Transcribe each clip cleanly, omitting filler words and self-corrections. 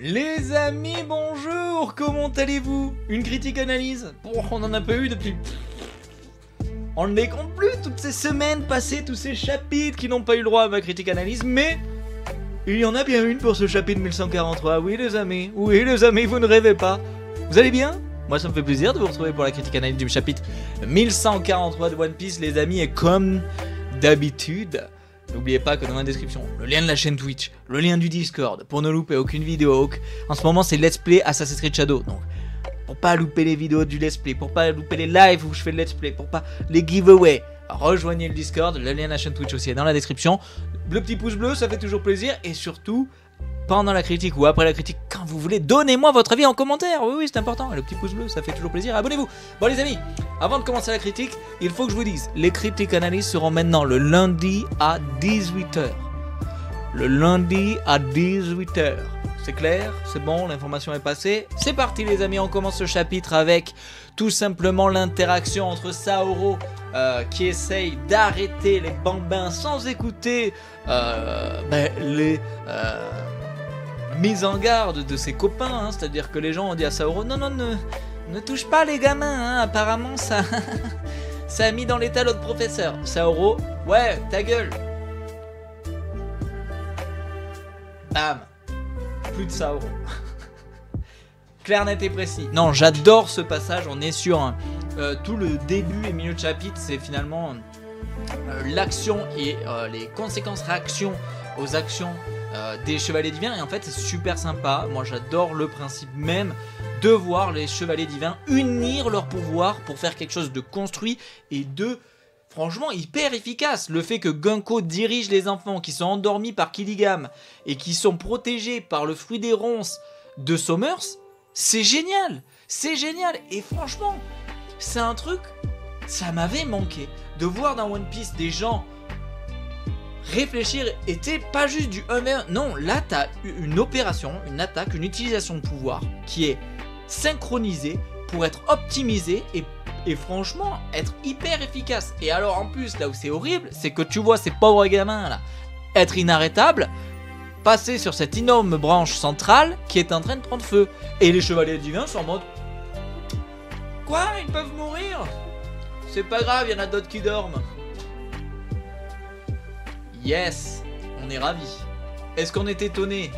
Les amis, bonjour, comment allez-vous? Une critique analyse? On en a pas eu depuis... On ne les compte plus, toutes ces semaines passées, tous ces chapitres qui n'ont pas eu le droit à ma critique analyse, mais... il y en a bien une pour ce chapitre 1143, oui les amis, vous ne rêvez pas. Vous allez bien? Moi ça me fait plaisir de vous retrouver pour la critique analyse du chapitre 1143 de One Piece les amis, et comme d'habitude... n'oubliez pas que dans la description, le lien de la chaîne Twitch, le lien du Discord, pour ne louper aucune vidéo. En ce moment, c'est Let's Play Assassin's Creed Shadow. Donc, pour pas louper les vidéos du Let's Play, pour pas louper les lives où je fais le Let's Play, pour pas les giveaways, rejoignez le Discord, le lien de la chaîne Twitch aussi est dans la description. Le petit pouce bleu, ça fait toujours plaisir. Et surtout, pendant la critique ou après la critique, quand vous voulez, donnez-moi votre avis en commentaire. Oui, c'est important. Le petit pouce bleu, ça fait toujours plaisir. Abonnez-vous. Bon, les amis, avant de commencer la critique, il faut que je vous dise, les critiques analyses seront maintenant le lundi à 18h. Le lundi à 18h. C'est clair? C'est bon? L'information est passée? C'est parti, les amis. On commence ce chapitre avec tout simplement l'interaction entre Saoro qui essaye d'arrêter les bambins sans écouter les... mise en garde de ses copains, hein, c'est-à-dire que les gens ont dit à Saoro non, ne touche pas les gamins, hein, apparemment ça ça a mis dans l'état l'autre professeur. Saoro, ouais, ta gueule. Bam, plus de Saoro. Clair, net et précis. Non, j'adore ce passage, on est sur tout le début et milieu de chapitre, c'est finalement l'action et les conséquences réactions aux actions des chevaliers divins, et en fait c'est super sympa. Moi j'adore le principe même de voir les chevaliers divins unir leurs pouvoirs pour faire quelque chose de construit et de franchement hyper efficace. Le fait que Gunko dirige les enfants qui sont endormis par Killigam et qui sont protégés par le fruit des ronces de Somers, c'est génial, et franchement c'est un truc, ça m'avait manqué de voir dans One Piece des gens réfléchir, était pas juste du 1v1, non, là t'as une opération, une attaque, une utilisation de pouvoir qui est synchronisée pour être optimisée et franchement être hyper efficace. Et alors en plus, là où c'est horrible, c'est que tu vois ces pauvres gamins là être inarrêtables, passer sur cette énorme branche centrale qui est en train de prendre feu, et les chevaliers divins sont en mode quoi, ils peuvent mourir, c'est pas grave, il y en a d'autres qui dorment. Yes, on est ravis. Est-ce qu'on est étonné?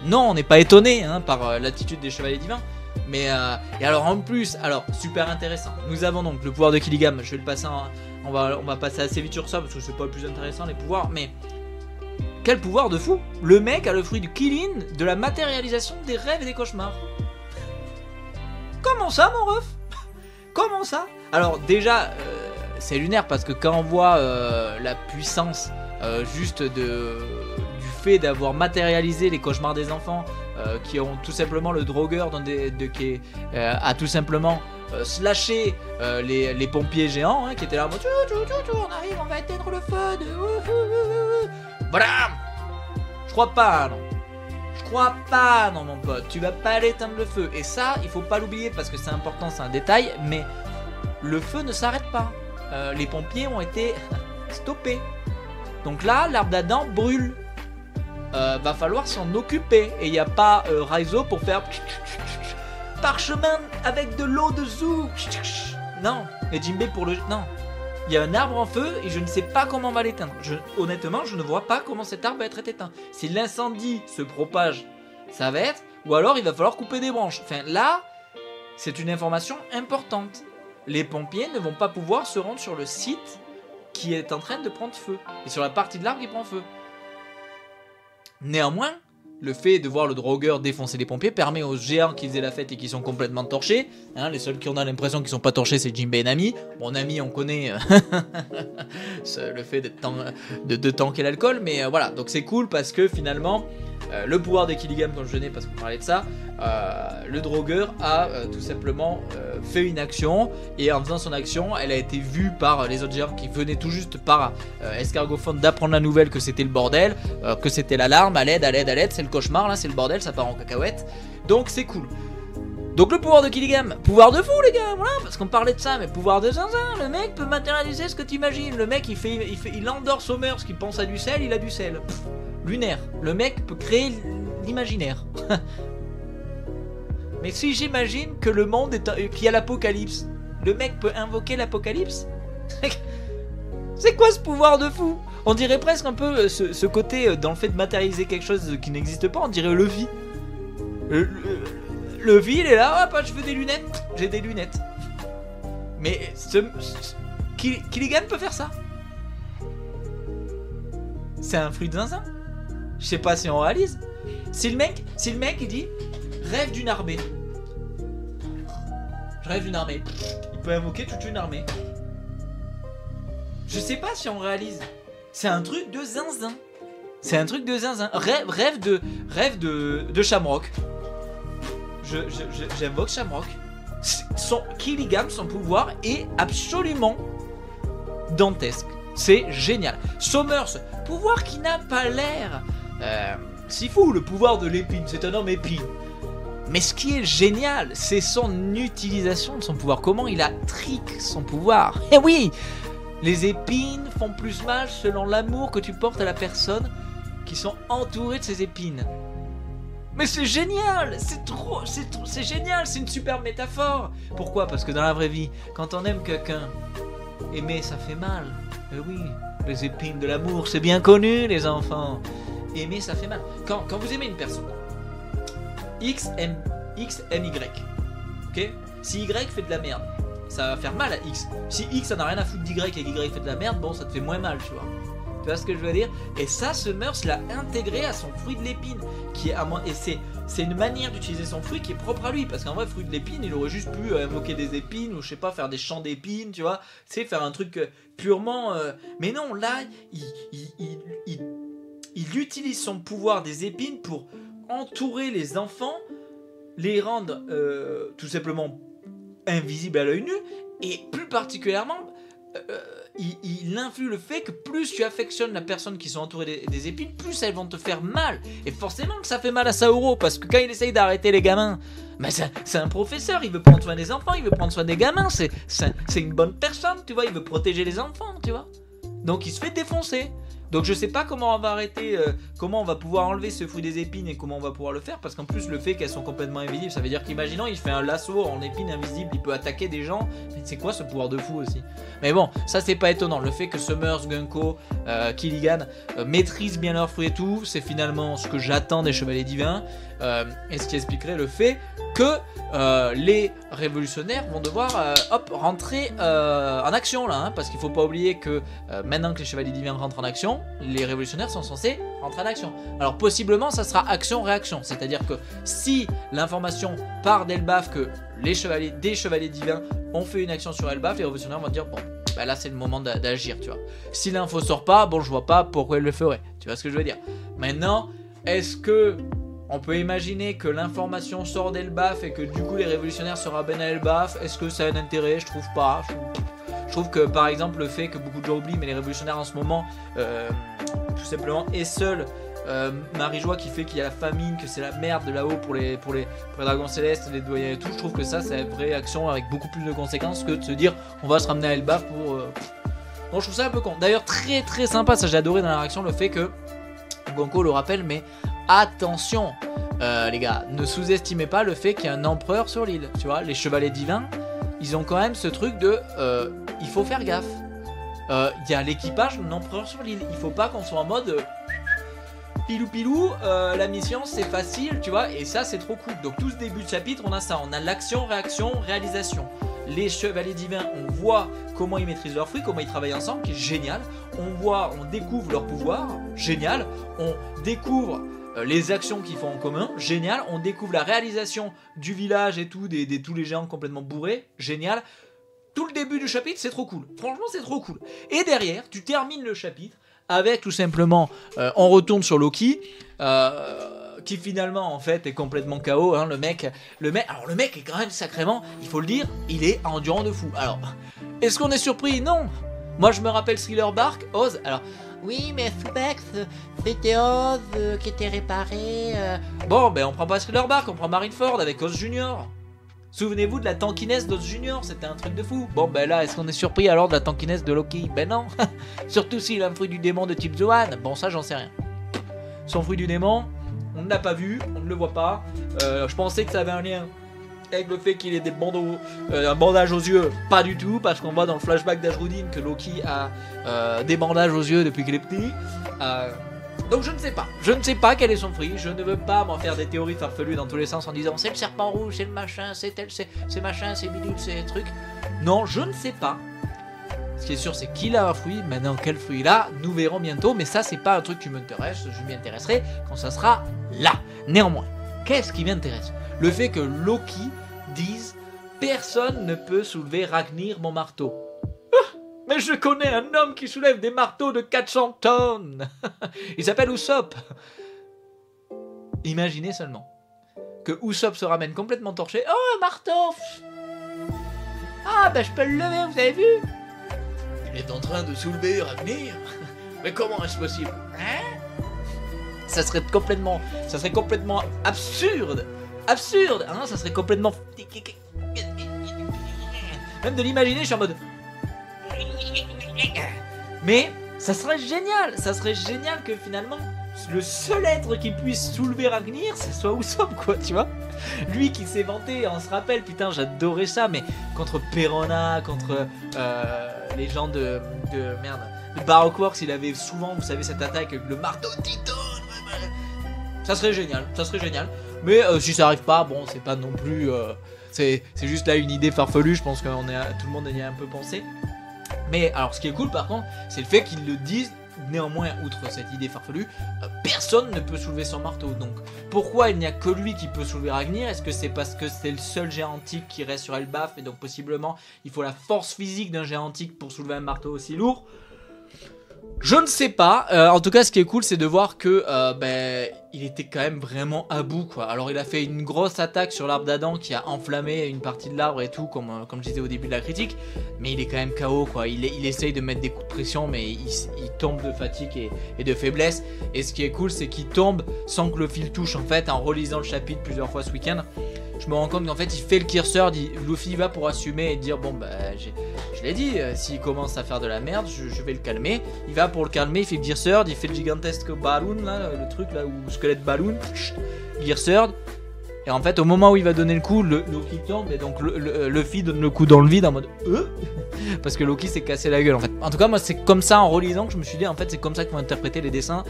Non, on n'est pas étonné hein, par l'attitude des chevaliers divins. Mais et alors en plus, alors super intéressant. Nous avons donc le pouvoir de Killigam. Je vais le passer, on va passer assez vite sur ça parce que c'est pas le plus intéressant les pouvoirs. Mais quel pouvoir de fou! Le mec a le fruit du Killin, de la matérialisation des rêves et des cauchemars. Comment ça, mon ref? Comment ça? Alors déjà, c'est lunaire parce que quand on voit la puissance juste du fait d'avoir matérialisé les cauchemars des enfants qui ont tout simplement le drogueur qui a tout simplement slashé les pompiers géants hein, qui étaient là en mode on arrive, on va éteindre le feu voilà. Je crois pas non mon pote, tu vas pas aller éteindre le feu, et ça il faut pas l'oublier parce que c'est important, c'est un détail, mais le feu ne s'arrête pas, les pompiers ont été stoppés. Donc là, l'arbre d'Adam brûle. Va falloir s'en occuper. Et il n'y a pas Raizo pour faire parchemin avec de l'eau dessous. Non. Et Jinbei pour le... Non. Il y a un arbre en feu et je ne sais pas comment on va l'éteindre. Honnêtement, je ne vois pas comment cet arbre va être éteint. Si l'incendie se propage, ça va être... Ou alors, il va falloir couper des branches. Enfin, là, c'est une information importante. Les pompiers ne vont pas pouvoir se rendre sur le site qui est en train de prendre feu, et sur la partie de l'arbre qui prend feu. Néanmoins, le fait de voir le drogueur défoncer les pompiers permet aux géants qui faisaient la fête et qui sont complètement torchés, hein, les seuls qui ont l'impression qu'ils sont pas torchés c'est Jinbei et Nami. Bon, Nami on connaît le fait de tanker l'alcool, mais voilà, donc c'est cool parce que finalement le pouvoir de Killigam, comme je n'ai parce qu'on parlait de ça, le drogueur a tout simplement fait une action, et en faisant son action elle a été vue par les autres géants qui venaient tout juste par Escargophone d'apprendre la nouvelle que c'était le bordel, que c'était l'alarme, à l'aide, c'est le cauchemar là, c'est le bordel, ça part en cacahuète, donc c'est cool. Donc le pouvoir de Killigam, pouvoir de fou les gars, voilà, parce qu'on parlait de ça, mais pouvoir de zinzin, le mec peut matérialiser ce que t'imagines, le mec il endort Somers qui pense à du sel, il a du sel. Lunaire, le mec peut créer l'imaginaire. Mais si j'imagine que le monde est... qu'il y a l'apocalypse, le mec peut invoquer l'apocalypse. C'est quoi ce pouvoir de fou? On dirait presque un peu ce côté dans le fait de matérialiser quelque chose qui n'existe pas, on dirait Luffy. Luffy, il est là, hop, je veux des lunettes, j'ai des lunettes. Mais Killigan peut faire ça. C'est un fruit de zinzin. Je sais pas si on réalise. Si le mec il dit rêve d'une armée. Je rêve d'une armée. Il peut invoquer toute une armée. Je sais pas si on réalise. C'est un truc de zinzin. C'est un truc de zinzin. Rêve de Shamrock. J'invoque Shamrock. Killigan, son pouvoir est absolument dantesque. C'est génial. Summers, pouvoir qui n'a pas l'air si fou, le pouvoir de l'épine. C'est un homme épine. Mais ce qui est génial, c'est son utilisation de son pouvoir. Comment il a trick son pouvoir. Eh oui, les épines font plus mal selon l'amour que tu portes à la personne qui sont entourées de ces épines. Mais c'est génial, c'est génial, c'est une super métaphore. Pourquoi? Parce que dans la vraie vie, quand on aime quelqu'un, aimer ça fait mal. Eh oui, les épines de l'amour, c'est bien connu les enfants. Aimer ça fait mal. Quand vous aimez une personne, X aime Y, ok? Si Y fait de la merde, ça va faire mal à X. Si X ça n'a rien à foutre d'Y et qu'Y fait de la merde, bon ça te fait moins mal, tu vois. Tu vois ce que je veux dire? Et ça, Summers l'a intégré à son fruit de l'épine, qui est et c'est une manière d'utiliser son fruit qui est propre à lui, parce qu'en vrai, fruit de l'épine, il aurait juste pu invoquer des épines ou je sais pas, faire des champs d'épines, tu vois, tu sais, faire un truc purement. Mais non, là, il utilise son pouvoir des épines pour entourer les enfants, les rendre tout simplement invisibles à l'œil nu, et plus particulièrement. Il influe le fait que plus tu affectionnes la personne qui sont entourées des épines, plus elles vont te faire mal. Et forcément que ça fait mal à Saoro, parce que quand il essaye d'arrêter les gamins, mais c'est un professeur, il veut prendre soin des enfants, il veut prendre soin des gamins, c'est une bonne personne, tu vois, il veut protéger les enfants, tu vois. Donc il se fait défoncer. Donc je sais pas comment on va arrêter, comment on va pouvoir enlever ce fruit des épines et comment on va pouvoir le faire, parce qu'en plus le fait qu'elles sont complètement invisibles, ça veut dire qu'imaginons il fait un lasso en épine invisible, il peut attaquer des gens, mais c'est quoi ce pouvoir de fou aussi? Mais bon, ça c'est pas étonnant, le fait que Summers, Gunko, Killigan maîtrisent bien leurs fruits et tout, c'est finalement ce que j'attends des Chevaliers Divins, et ce qui expliquerait le fait que les révolutionnaires vont devoir rentrer en action là, hein, parce qu'il faut pas oublier que maintenant que les Chevaliers Divins rentrent en action, les révolutionnaires sont censés rentrer en action. Alors possiblement ça sera action-réaction, c'est-à-dire que si l'information part d'Elbaf que des Chevaliers Divins ont fait une action sur Elbaf, les révolutionnaires vont dire bon, bah là c'est le moment d'agir, tu vois. Si l'info sort pas, bon je vois pas pourquoi ils le feraient, tu vois ce que je veux dire. Maintenant, est-ce que on peut imaginer que l'information sort d'Elbaf et que du coup les révolutionnaires se ramènent à Elbaf? Est-ce que ça a un intérêt? Je trouve pas. Je trouve que par exemple le fait que beaucoup de gens oublient, mais les révolutionnaires en ce moment tout simplement est seul Marie-Joie qui fait qu'il y a la famine, que c'est la merde de là-haut pour les dragons célestes, les doyens et tout. Je trouve que ça c'est une vraie action avec beaucoup plus de conséquences que de se dire on va se ramener à Elbaf pour... Donc je trouve ça un peu con. D'ailleurs très très sympa, ça j'ai adoré dans la réaction le fait que Gonko le rappelle, mais attention les gars, ne sous-estimez pas le fait qu'il y a un empereur sur l'île. Tu vois, les Chevaliers Divins, ils ont quand même ce truc de il faut faire gaffe. Il y a l'équipage d'un empereur sur l'île. Il faut pas qu'on soit en mode pilou pilou, la mission c'est facile, tu vois, et ça c'est trop cool. Donc tout ce début de chapitre, on a ça, on a l'action, réaction, réalisation. Les Chevaliers Divins, on voit comment ils maîtrisent leurs fruits, comment ils travaillent ensemble, qui est génial. On découvre leur pouvoir, génial. On découvre les actions qu'ils font en commun, génial. On découvre la réalisation du village et tout, tous les géants complètement bourrés, génial. Tout le début du chapitre, c'est trop cool. Franchement, c'est trop cool. Et derrière, tu termines le chapitre avec tout simplement, on retourne sur Loki, qui finalement en fait est complètement KO, hein, le mec est quand même sacrément, il faut le dire, il est endurant de fou. Alors, est-ce qu'on est surpris? Non. Moi je me rappelle Thriller Bark, Oz, alors oui mais Specs, c'était Oz qui était réparé. Bon ben on prend pas Thriller Bark, on prend Marineford avec Oz Junior. Souvenez-vous de la tankiness d'Oz Junior, c'était un truc de fou. Bon ben là, est-ce qu'on est surpris alors de la tankiness de Loki? Ben non. Surtout s'il a un fruit du démon de type Zoan. Bon ça j'en sais rien. Son fruit du démon, on ne l'a pas vu, on ne le voit pas. Je pensais que ça avait un lien avec le fait qu'il ait des bandeaux, un bandage aux yeux, pas du tout, parce qu'on voit dans le flashback d'Ashruddin que Loki a des bandages aux yeux depuis qu'il est petit. Donc je ne sais pas quel est son fruit, je ne veux pas m'en faire des théories farfelues dans tous les sens en disant c'est le serpent rouge, c'est le machin, c'est tel, c'est machin, c'est bidule, c'est truc. Non, je ne sais pas. Ce qui est sûr, c'est qu'il a un fruit. Maintenant, quel fruit il a, nous verrons bientôt. Mais ça, c'est pas un truc qui m'intéresse. Je m'y intéresserai quand ça sera là. Néanmoins, qu'est-ce qui m'intéresse? Le fait que Loki dise personne ne peut soulever Ragnir, mon marteau. Mais je connais un homme qui soulève des marteaux de 400 tonnes. Il s'appelle Usopp. Imaginez seulement que Usopp se ramène complètement torché. Oh, un marteau! Ah, ben je peux le lever, vous avez vu? Il est en train de soulever Ragnir. Mais comment est-ce possible? Hein? Ça serait complètement absurde. Absurde, hein? Ça serait complètement... Même de l'imaginer, je suis en mode... Mais ça serait génial que finalement le seul être qui puisse soulever Ragnir, ce soit Usopp, quoi, tu vois. Lui qui s'est vanté, on se rappelle, putain, j'adorais ça, mais contre Perona, contre les gens de Baroque Works, il avait souvent, vous savez, cette attaque avec le marteau de Titan. Ça serait génial. Mais si ça arrive pas, bon, c'est pas non plus... c'est juste là une idée farfelue, je pense que tout le monde y a un peu pensé. Mais alors ce qui est cool par contre, c'est le fait qu'ils le disent, néanmoins, outre cette idée farfelue, personne ne peut soulever son marteau. Donc pourquoi il n'y a que lui qui peut soulever Ragnir? Est-ce que c'est parce que c'est le seul géant antique qui reste sur Elbaf et donc possiblement il faut la force physique d'un géant antique pour soulever un marteau aussi lourd? Je ne sais pas, en tout cas ce qui est cool c'est de voir que il était quand même vraiment à bout, quoi. Alors il a fait une grosse attaque sur l'arbre d'Adam qui a enflammé une partie de l'arbre et tout comme je disais au début de la critique, mais il est quand même KO, quoi. Il essaye de mettre des coups de pression mais il tombe de fatigue et de faiblesse, et ce qui est cool c'est qu'il tombe sans que le fil touche. En fait, en relisant le chapitre plusieurs fois ce week-end, je me rends compte qu'en fait il fait le curseur, Luffy va pour assumer et dire bon bah je l'ai dit, s'il commence à faire de la merde je vais le calmer. Il va pour le calmer, il fait le Gearsword, il fait le gigantesque balloon là, le truc là où squelette balloon, Gearsword. Et en fait au moment où il va donner le coup, Loki tombe et donc Luffy donne le coup dans le vide en mode parce que Loki s'est cassé la gueule en fait. En tout cas moi c'est comme ça en relisant que je me suis dit en fait c'est comme ça qu'ils vont interpréter les dessins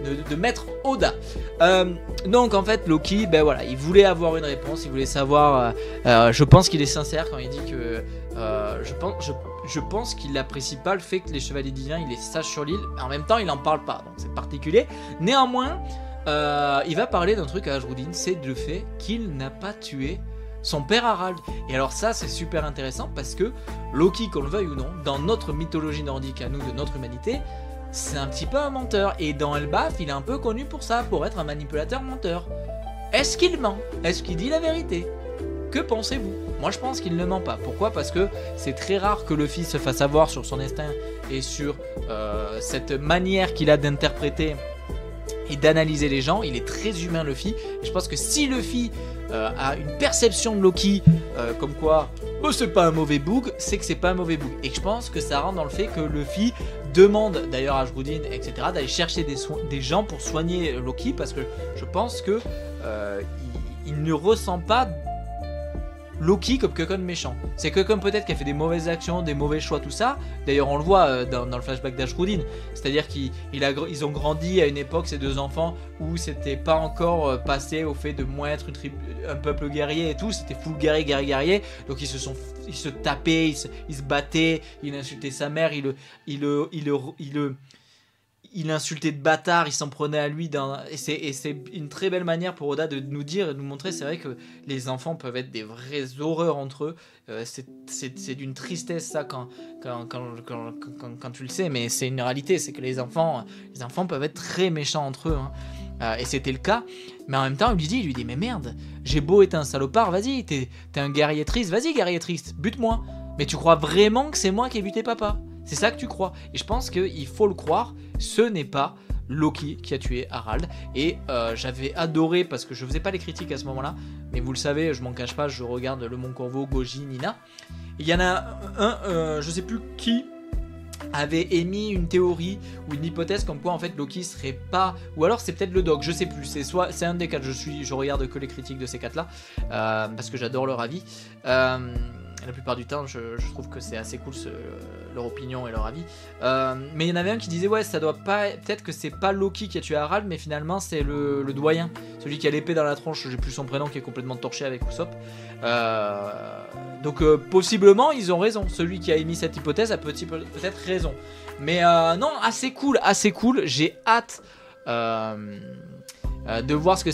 de Maître Oda. Donc en fait Loki, ben voilà, il voulait avoir une réponse, il voulait savoir, je pense qu'il est sincère quand il dit que je pense qu'il n'apprécie pas le fait que les chevaliers divins il les sache sur l'île, en même temps il en parle pas donc c'est particulier. Néanmoins il va parler d'un truc à Ashruddin, c'est le fait qu'il n'a pas tué son père Harald. Et alors ça c'est super intéressant parce que Loki, qu'on le veuille ou non, dans notre mythologie nordique à nous, de notre humanité, c'est un petit peu un menteur. Et dans Elbaf il est un peu connu pour ça, pour être un manipulateur menteur. Est-ce qu'il ment? Est-ce qu'il dit la vérité? Que pensez-vous? Moi je pense qu'il ne ment pas. Pourquoi? Parce que c'est très rare que Luffy se fasse avoir sur son instinct et sur cette manière qu'il a d'interpréter et d'analyser les gens. Il est très humain Luffy, et je pense que si Luffy a une perception de Loki comme quoi oh, c'est pas un mauvais boug, c'est que c'est pas un mauvais boug. Et je pense que ça rentre dans le fait que Luffy demande d'ailleurs à Ashruddin etc d'aller chercher des gens pour soigner Loki, parce que je pense que il ne ressent pas Loki comme quelqu'un de méchant. C'est quelqu'un peut-être qui a fait des mauvaises actions, des mauvais choix, tout ça. D'ailleurs on le voit dans le flashback d'Ashruddin. C'est-à-dire qu'ils ont grandi à une époque, ces deux enfants, où c'était pas encore passé au fait de moins être un peuple guerrier et tout. C'était full guerrier. Donc ils se tapaient, ils se battaient, il insultait sa mère, il insultait de bâtard, il s'en prenait à lui et c'est une très belle manière pour Oda de nous dire et de nous montrer, c'est vrai que les enfants peuvent être des vraies horreurs entre eux. C'est d'une tristesse ça quand tu le sais, mais c'est une réalité, c'est que les enfants peuvent être très méchants entre eux, hein. Et c'était le cas, mais en même temps il lui dit mais merde, j'ai beau être un salopard, vas-y, t'es un guerrier triste, vas-y guerrier triste, bute-moi. Mais tu crois vraiment que c'est moi qui ai buté papa? C'est ça que tu crois? Et je pense qu'il faut le croire, ce n'est pas Loki qui a tué Harald. Et j'avais adoré, parce que je faisais pas les critiques à ce moment-là, mais vous le savez, je m'en cache pas, je regarde Le Mont Corvo, Goji, Nina. Il y en a un, je sais plus qui, avait émis une théorie ou une hypothèse comme quoi en fait Loki serait pas, ou alors c'est peut-être le Doc, je sais plus, c'est un des quatre, je regarde que les critiques de ces quatre là parce que j'adore leur avis. La plupart du temps je trouve que c'est assez cool leur opinion et leur avis, mais il y en avait un qui disait ouais ça doit pas, peut-être que c'est pas Loki qui a tué Harald mais finalement c'est le doyen, celui qui a l'épée dans la tronche, j'ai plus son prénom, qui est complètement torché avec Usopp. Donc possiblement ils ont raison, celui qui a émis cette hypothèse a peut-être raison, mais non, assez cool, j'ai hâte de voir ce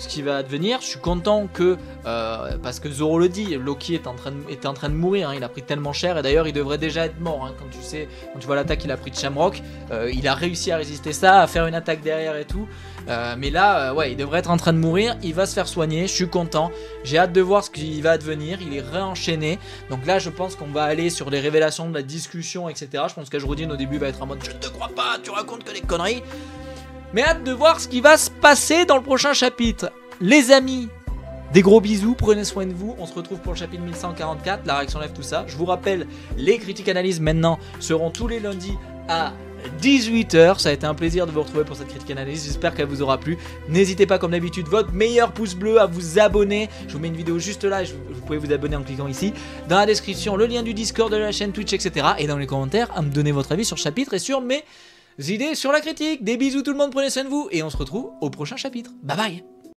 qui va advenir. Je suis content que parce que Zoro le dit, Loki était en train de mourir, hein, il a pris tellement cher et d'ailleurs il devrait déjà être mort, hein, quand tu vois l'attaque qu'il a pris de Shamrock, il a réussi à résister ça, à faire une attaque derrière et tout, mais là ouais il devrait être en train de mourir, il va se faire soigner, je suis content, j'ai hâte de voir ce qui va advenir, il est réenchaîné, donc là je pense qu'on va aller sur les révélations de la discussion etc, je pense qu'Ajroudine au début va être en mode je ne te crois pas, tu racontes que des conneries. Mais hâte de voir ce qui va se passer dans le prochain chapitre. Les amis, des gros bisous, prenez soin de vous. On se retrouve pour le chapitre 1144, la réaction live, tout ça. Je vous rappelle, les critiques analyses maintenant seront tous les lundis à 18 h. Ça a été un plaisir de vous retrouver pour cette critique analyse. J'espère qu'elle vous aura plu. N'hésitez pas, comme d'habitude, votre meilleur pouce bleu, à vous abonner. Je vous mets une vidéo juste là. Vous pouvez vous abonner en cliquant ici. Dans la description, le lien du Discord, de la chaîne Twitch, etc. Et dans les commentaires, à me donner votre avis sur le chapitre et sur mes idées sur la critique. Des bisous tout le monde, prenez soin de vous et on se retrouve au prochain chapitre. Bye bye.